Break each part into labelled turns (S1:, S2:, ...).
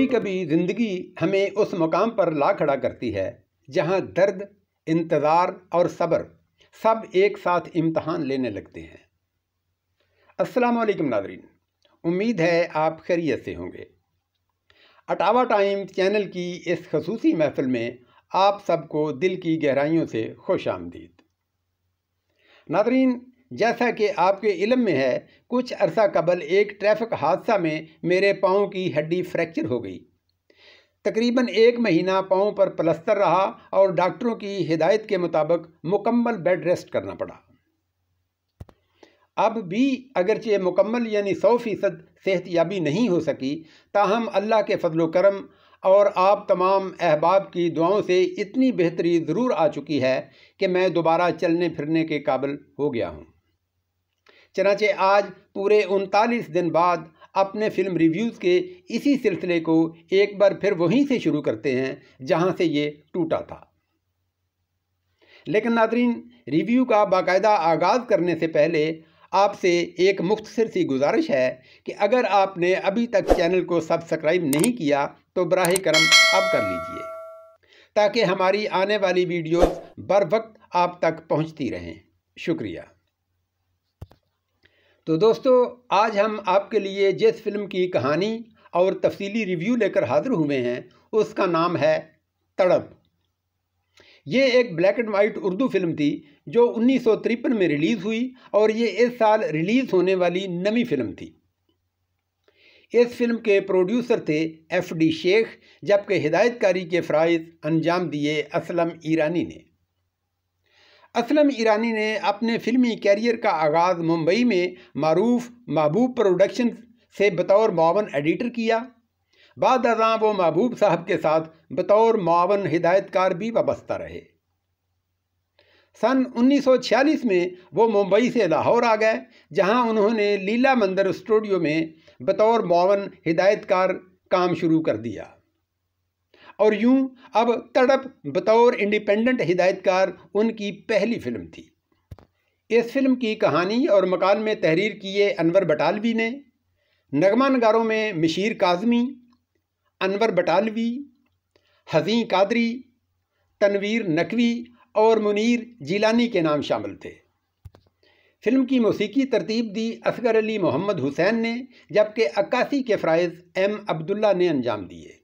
S1: کبھی زندگی ہمیں اس مقام پر لا کھڑا کرتی ہے جہاں درد، انتظار اور صبر سب ایک ساتھ امتحان لینے لگتے ہیں۔ السلام علیکم ناظرین، امید ہے آپ خیریت سے ہوں گے۔ اٹاوا ٹائمز چینل کی اس خصوصی محفل میں آپ سب کو دل کی گہرائیوں سے خوش آمدید۔ ناظرین، جیسا کہ آپ کے علم میں ہے، کچھ عرصہ قبل ایک ٹریفک حادثہ میں میرے پاؤں کی ہڈی فریکچر ہو گئی۔ تقریباً 1 مہینہ پاؤں پر پلستر رہا اور ڈاکٹروں کی ہدایت کے مطابق مکمل بیڈ ریسٹ کرنا پڑا۔ اب بھی اگرچہ مکمل یعنی 100% صحت یابی نہیں ہو سکی، تاہم اللہ کے فضل و کرم اور آپ تمام احباب کی دعاؤں سے اتنی بہتری ضرور آ چکی ہے کہ میں دوبارہ چلنے پھرنے کے قابل ہو گیا ہوں۔ چنانچہ آج پورے 39 دن بعد اپنے فلم ریویوز کے اسی سلسلے کو ایک بار پھر وہیں سے شروع کرتے ہیں جہاں سے یہ ٹوٹا تھا۔ لیکن ناظرین، ریویو کا باقاعدہ آغاز کرنے سے پہلے آپ سے ایک مختصر سی گزارش ہے کہ اگر آپ نے ابھی تک چینل کو سبسکرائب نہیں کیا تو براہ کرم اب کر لیجئے، تاکہ ہماری آنے والی ویڈیوز بر وقت آپ تک پہنچتی رہیں۔ شکریہ۔ تو دوستو، آج ہم آپ کے لیے جس فلم کی کہانی اور تفصیلی ریویو لے کر حاضر ہوئے ہیں اس کا نام ہے تڑپ۔ یہ ایک black and white Urdu film تھی جو 1953 میں ریلیز ہوئی اور یہ اس سال ریلیز ہونے والی نئی فلم تھی۔ اس فلم کے پروڈیوسر تھے FD شیخ، جبکہ ہدایت کاری کے فرائض انجام دیے اسلم ایرانی نے۔ اسلم ایرانی نے اپنے فلمی کیریئر کا آغاز ممبئی میں معروف محبوب پروڈکشن سے بطور معاون ایڈیٹر کیا۔ بعد ازاں وہ محبوب صاحب کے ساتھ بطور معاون ہدایت کار بھی وابستہ رہے۔ سن 1946 میں وہ ممبئی سے لاہور آ گئے، جہاں انہوں نے لیلا مندر اسٹوڈیو میں بطور معاون ہدایت کار کام شروع کر دیا، اور یوں اب تڑپ بطور انڈیپینڈنٹ ہدایت کار ان کی پہلی فلم تھی۔ اس فلم کی کہانی اور مکالمے تحریر کیے انور بٹالوی نے، نغمہ نگاروں میں مشیر کاظمی، انور بٹالوی، حزیں قادری، تنویر نقوی اور منیر جیلانی کے نام شامل تھے۔ فلم کی موسیقی ترتیب دی اصغر علی محمد حسین نے، جبکہ عکاسی کے فرائض M عبداللہ نے انجام دیے۔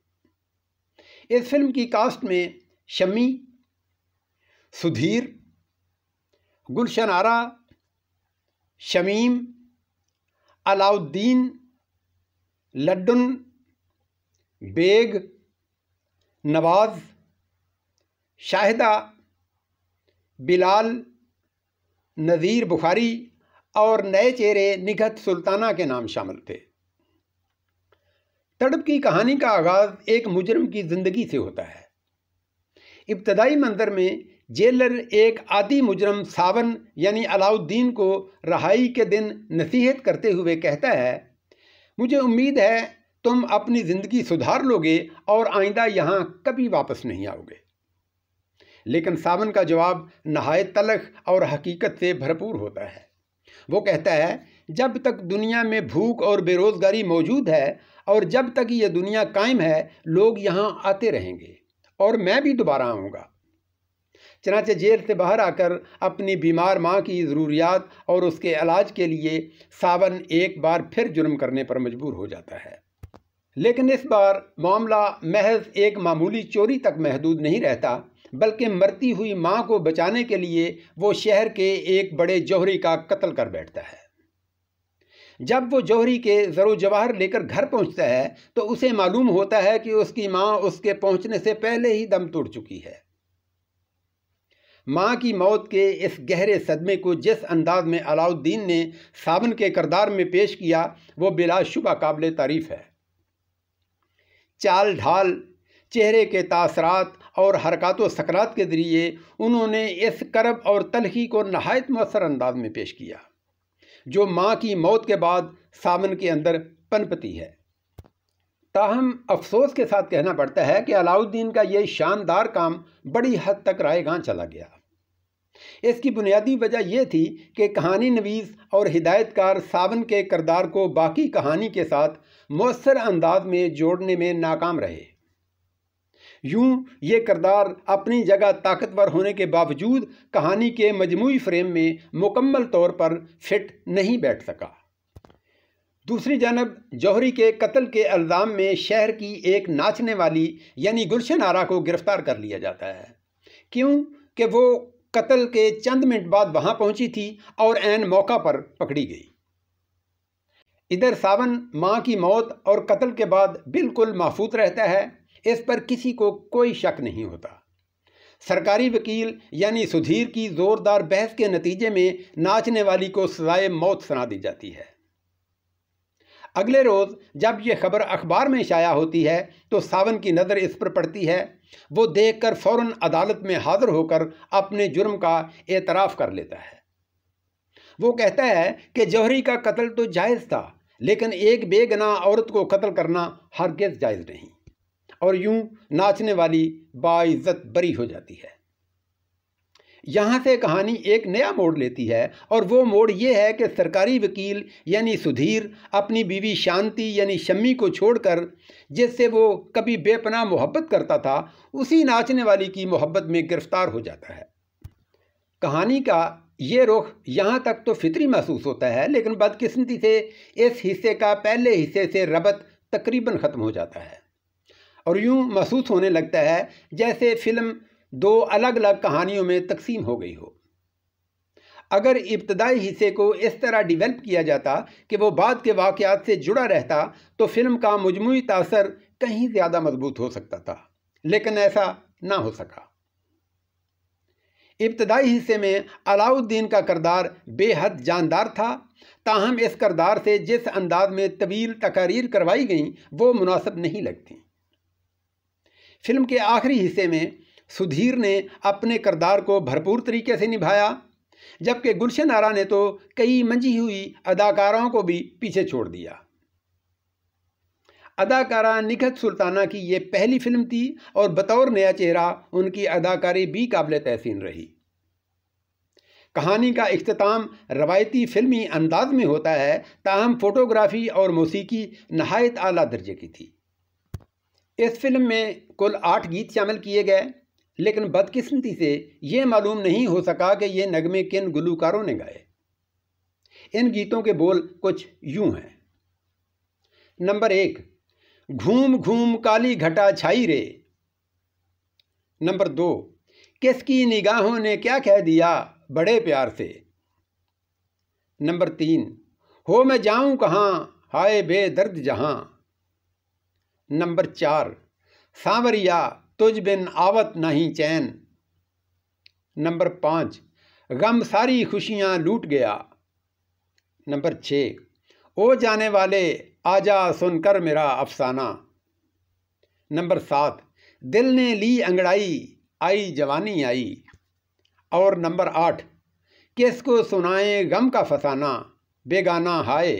S1: اس فلم کی کاسٹ میں شمی، سدھیر، گلشن آرا، شمیم، علاء الدین، لڈن، بیگ، نواز، شاہدہ، بلال، نذیر بخاری اور نئے چہرے نگہت سلطانہ کے نام شامل تھے۔ تڑپ کی کہانی کا آغاز ایک مجرم کی زندگی سے ہوتا ہے۔ ابتدائی منظر میں جیلر ایک عادی مجرم ساون یعنی علاء الدین کو رہائی کے دن نصیحت کرتے ہوئے کہتا ہے، مجھے امید ہے تم اپنی زندگی سدھار لو گے اور آئندہ یہاں کبھی واپس نہیں آؤ گے۔ لیکن ساون کا جواب نہایت تلخ اور حقیقت سے بھرپور ہوتا ہے۔ وہ کہتا ہے، جب تک دنیا میں بھوک اور بے روزگاری موجود ہے اور جب تک یہ دنیا قائم ہے، لوگ یہاں آتے رہیں گے اور میں بھی دوبارہ آؤں گا۔ چنانچہ جیل سے باہر آ کر اپنی بیمار ماں کی ضروریات اور اس کے علاج کے لیے ساون ایک بار پھر جرم کرنے پر مجبور ہو جاتا ہے۔ لیکن اس بار معاملہ محض ایک معمولی چوری تک محدود نہیں رہتا، بلکہ مرتی ہوئی ماں کو بچانے کے لیے وہ شہر کے ایک بڑے جوہری کا قتل کر بیٹھتا ہے۔ جب وہ جوہری کے زر و جواہر لے کر گھر پہنچتا ہے تو اسے معلوم ہوتا ہے کہ اس کی ماں اس کے پہنچنے سے پہلے ہی دم توڑ چکی ہے۔ ماں کی موت کے اس گہرے صدمے کو جس انداز میں علاء الدین نے ساون کے کردار میں پیش کیا، وہ بلا شبہ قابل تعریف ہے۔ چال ڈھال، چہرے کے تاثرات اور حرکات و سکنات کے ذریعے انہوں نے اس کرب اور تلخی کو نہایت مؤثر انداز میں پیش کیا جو ماں کی موت کے بعد ساون کے اندر پنپتی ہے۔ تاہم افسوس کے ساتھ کہنا پڑتا ہے کہ علاء الدین کا یہ شاندار کام بڑی حد تک رائے گاں چلا گیا۔ اس کی بنیادی وجہ یہ تھی کہ کہانی نویس اور ہدایت کار ساون کے کردار کو باقی کہانی کے ساتھ مؤثر انداز میں جوڑنے میں ناکام رہے۔ یوں یہ کردار اپنی جگہ طاقتور ہونے کے باوجود کہانی کے مجموعی فریم میں مکمل طور پر فٹ نہیں بیٹھ سکا۔ دوسری جانب جوہری کے قتل کے الزام میں شہر کی ایک ناچنے والی یعنی گلشن آرا کو گرفتار کر لیا جاتا ہے، کیوں کہ وہ قتل کے چند منٹ بعد وہاں پہنچی تھی اور عین موقع پر پکڑی گئی۔ ادھر ساون ماں کی موت اور قتل کے بعد بالکل محفوظ رہتا ہے، اس پر کسی کو کوئی شک نہیں ہوتا۔ سرکاری وکیل یعنی سدھیر کی زوردار بحث کے نتیجے میں ناچنے والی کو سزائے موت سنا دی جاتی ہے۔ اگلے روز جب یہ خبر اخبار میں شائع ہوتی ہے تو ساون کی نظر اس پر پڑتی ہے، وہ دیکھ کر فوراً عدالت میں حاضر ہو کر اپنے جرم کا اعتراف کر لیتا ہے۔ وہ کہتا ہے کہ جوہری کا قتل تو جائز تھا، لیکن ایک بے گناہ عورت کو قتل کرنا ہرگز جائز نہیں، اور یوں ناچنے والی باعزت بری ہو جاتی ہے۔ یہاں سے کہانی ایک نیا موڑ لیتی ہے، اور وہ موڑ یہ ہے کہ سرکاری وکیل یعنی سدھیر اپنی بیوی شانتی یعنی شمی کو چھوڑ کر جس سے وہ کبھی بے پناہ محبت کرتا تھا، اسی ناچنے والی کی محبت میں گرفتار ہو جاتا ہے۔ کہانی کا یہ رخ یہاں تک تو فطری محسوس ہوتا ہے، لیکن بدقسمتی سے اس حصے کا پہلے حصے سے ربط تقریباً ختم ہو جاتا ہے، اور یوں محسوس ہونے لگتا ہے جیسے فلم دو الگ الگ کہانیوں میں تقسیم ہو گئی ہو۔ اگر ابتدائی حصے کو اس طرح ڈیولپ کیا جاتا کہ وہ بعد کے واقعات سے جڑا رہتا تو فلم کا مجموعی تاثر کہیں زیادہ مضبوط ہو سکتا تھا، لیکن ایسا نہ ہو سکا۔ ابتدائی حصے میں علاؤ الدین کا کردار بے حد جاندار تھا، تاہم اس کردار سے جس انداز میں طویل تقاریر کروائی گئیں وہ مناسب نہیں لگتی۔ فلم کے آخری حصے میں سدھیر نے اپنے کردار کو بھرپور طریقے سے نبھایا، جبکہ گلشن آرا نے تو کئی منجھی ہوئی اداکاروں کو بھی پیچھے چھوڑ دیا۔ اداکارہ نکہت سلطانہ کی یہ پہلی فلم تھی، اور بطور نیا چہرہ ان کی اداکاری بھی قابل تحسین رہی۔ کہانی کا اختتام روایتی فلمی انداز میں ہوتا ہے، تاہم فوٹوگرافی اور موسیقی نہایت اعلیٰ درجے کی تھی۔ اس فلم میں کل 8 گیت شامل کیے گئے، لیکن بدقسمتی سے یہ معلوم نہیں ہو سکا کہ یہ نغمے کن گلوکاروں نے گائے۔ ان گیتوں کے بول کچھ یوں ہیں۔ نمبر 1، گھوم گھوم کالی گھٹا چھائی رے۔ نمبر 2، کس کی نگاہوں نے کیا کہہ دیا بڑے پیار سے۔ نمبر 3، ہو میں جاؤں کہاں ہائے بے درد جہاں۔ نمبر 4، سانوریا تجھ بن آوت نہیں چین۔ نمبر 5، غم ساری خوشیاں لوٹ گیا۔ نمبر 6، او جانے والے آجا سن کر میرا افسانہ۔ نمبر 7، دل نے لی انگڑائی آئی جوانی آئی۔ اور نمبر 8، کس کو سنائیں غم کا فسانہ بیگانہ ہائے۔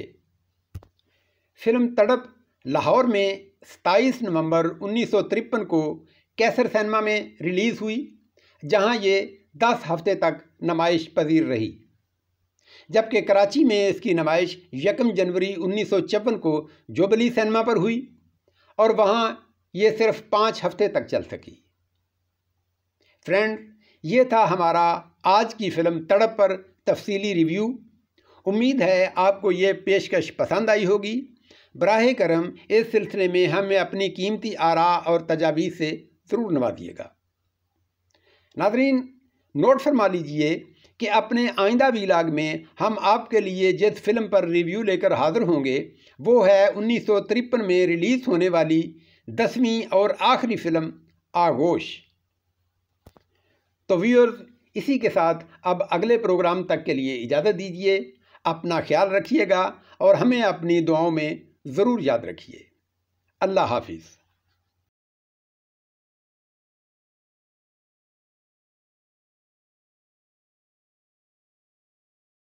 S1: فلم تڑپ لاہور میں 27 نومبر 1953 کو کیسر سینما میں ریلیز ہوئی، جہاں یہ 10 ہفتے تک نمائش پذیر رہی، جبکہ کراچی میں اس کی نمائش 1 جنوری 1954 کو جوبلی سینما پر ہوئی، اور وہاں یہ صرف 5 ہفتے تک چل سکی۔ فرینڈ، یہ تھا ہمارا آج کی فلم تڑپ پر تفصیلی ریویو۔ امید ہے آپ کو یہ پیشکش پسند آئی ہوگی۔ براہ کرم اس سلسلے میں ہمیں اپنی قیمتی آراء اور تجاویز سے ضرور نوازیے گا۔ ناظرین، نوٹ فرما لیجئے کہ اپنے آئندہ ویلاگ میں ہم آپ کے لیے جس فلم پر ریویو لے کر حاضر ہوں گے وہ ہے 1953 میں ریلیز ہونے والی 10ویں اور آخری فلم آغوش۔ تو ویورز، اسی کے ساتھ اب اگلے پروگرام تک کے لیے اجازت دیجیے۔ اپنا خیال رکھیے گا اور ہمیں اپنی دعاؤں میں ضرور یاد رکھیے۔ اللہ حافظ۔